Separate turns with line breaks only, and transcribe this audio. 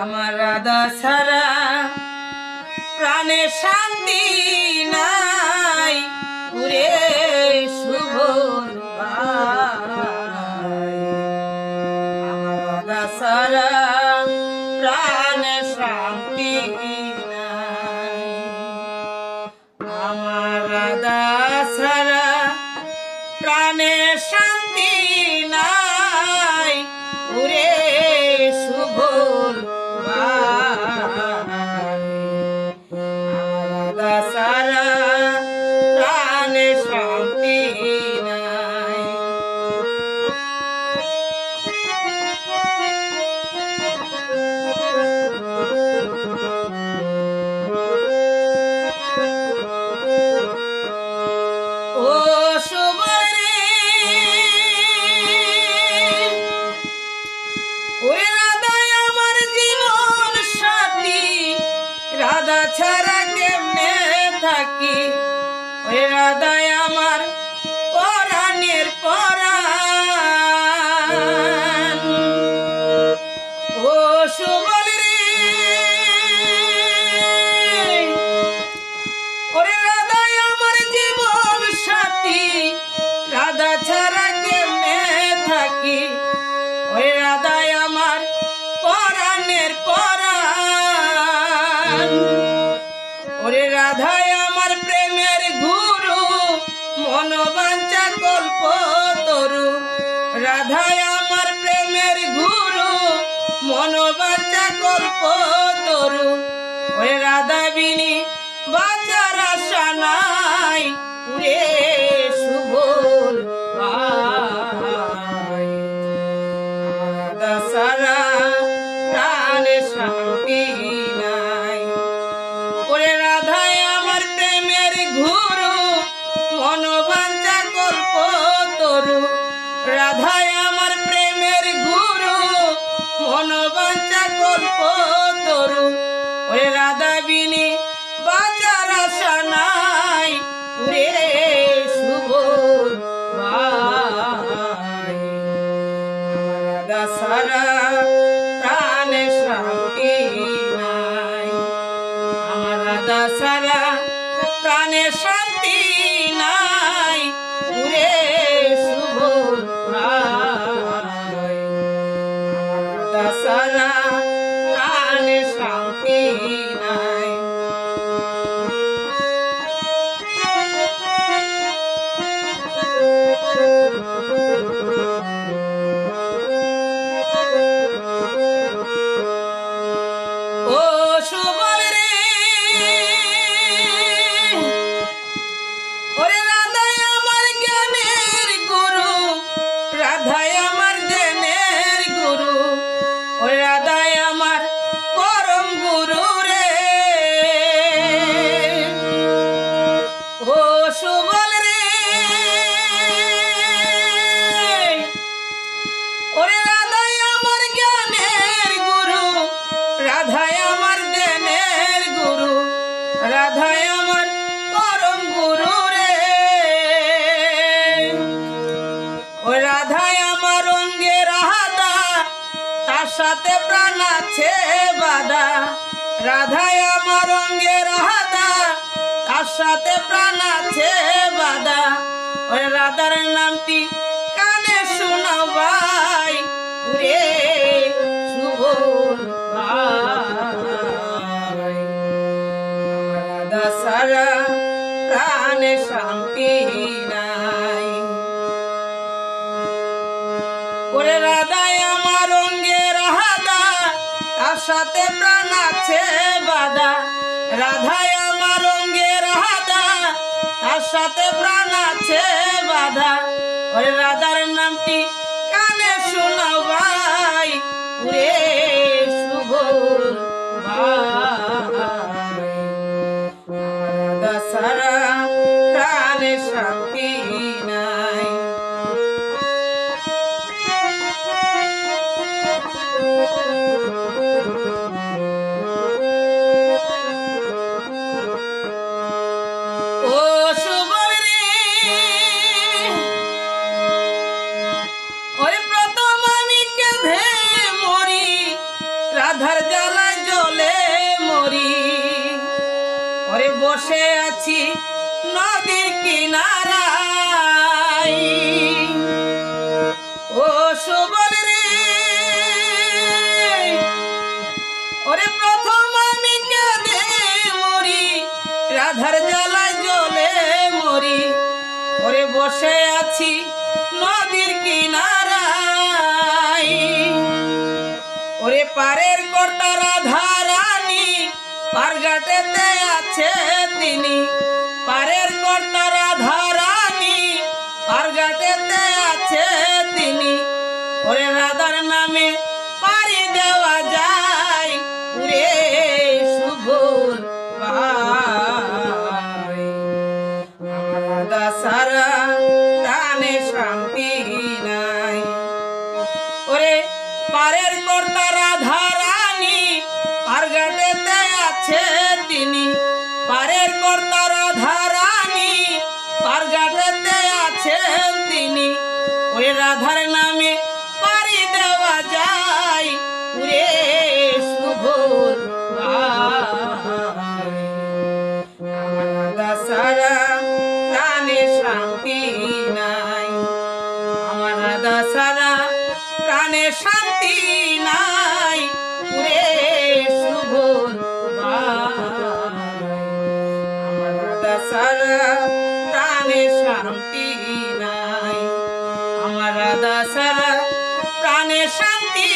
আমার রাধা ছাড়া প্রাণে শান্তি নাই পুরে শুভ আমার রাধা ছাড়া প্রাণে শান্তি নাই আমার রাধা ছাড়া প্রাণে শান্তি নাই পুরে শুভ সারা প্রাণে শান্তি নাই ও সুবরে ওরে রাধা আমার জীবন সাথী রাধা ছাড়া কেমনে থাকি ওই রাধায় আমার পরাণের পরাণ ও সুবল রে ওরে রাধায় আমার জীবন সাথী রাধা ছাড়া কেমনে থাকি ওই রাধায় আমার পরাণের পরাণ ওরে রাধায় আমার প্রেমের গুরু মনোবাঞ্ছা কল্প তরু রাধায় আমার প্রেমের গুরু মনোবাঞ্ছা কল্প তরু ওই রাধা বিনি বাঁচার আশা নাই পুরে শুভ রাধা সারা প্রাণে শান্তি নাই ওরে রাধায় আমার প্রেমের গুরু মনোবাঞ্ছা কল্প তরু রাধায় আমার প্রেমের গুরু মনোবাঞ্ছা কল্প তরু ওরে রাধা বিনি বাঁচার আশা নাই পুরে শুভ রাধা সারা প্রাণে শান্তি নাই আমার রাধা সারা প্রাণে শান্তি নাই পুরে শুভ রাধা সারা প্রাণে শান্তি নাই ও সুবল রে ওরে রাধায় আমার জ্ঞানের গুরু রাধায় আমার জ্ঞানের গুরু ওরে রাধায় আমার পরম গুরু রে ও সুবল রে ওরে রাধায় আমার জ্ঞানের গুরু রাধায় আমার জ্ঞানের গুরু রাধায় আমার পরম গুরু রে ওই রাধায় আমার অঙ্গে রাধা তার সাথে প্রাণ আছে বাধা রাধায় আমার অঙ্গে রাধা তার সাথে প্রাণ আছে বাধা ওই রাধার নামটি কানে শোনাও ভাই পুরে শুভ রাধা সারা প্রাণে শান্তি নাই ওরে রাধায় আমার অঙ্গে রাধা তার সাথে প্রাণ আছে বাধা রাধায় আমার অঙ্গে রাধা তার সাথে প্রাণ আছে বাধা ওরে রাধার নামটি কানে শোনাও ভাই পুরে শুভ রাধা সারা প্রাণে শান্তি নাই ও সুবল রে ওই প্রথম আমি কেঁদে মরি রাধার জ্বালায় জ্বলে মরি। ওরে বসে আছি নদীর কিনারায়, ও সুবল রে, ওরে প্রথম আমি কেঁদে মরি, রাধার জ্বালায় জ্বলে মরি। ওরে বসে আছি নদীর কিনারায়, ওরে পারের কর্তা রাধা রানী, পারঘাটেতে আছে তিনি। পারের কর্তা রাধা রানী, পারঘাটেতে আছে তিনি। ওরে রাধার নামে পারি দেওয়া যায়, উরে শুভর ভাই। আমার রাধা সারা প্রাণে শান্তি নাই। ওরে পারের কর্তা রাধা রানী, পারঘাটেতে আছে তিনি। পারের কর্তা রাধা রানী, পারঘাটেতে আছেন তিনি। ওরে রাধার নামে পারি দেওয়া যায়, উরে শুভর ভাই। আমার রাধা সারা প্রাণে শান্তি নাই। আমার রাধা সারা প্রাণে শান্তি নাই, উরে শুভর ভাই। আমার রাধা সারা প্রাণে শান্তি নাই। আমার রাধা সারা প্রাণে শান্তি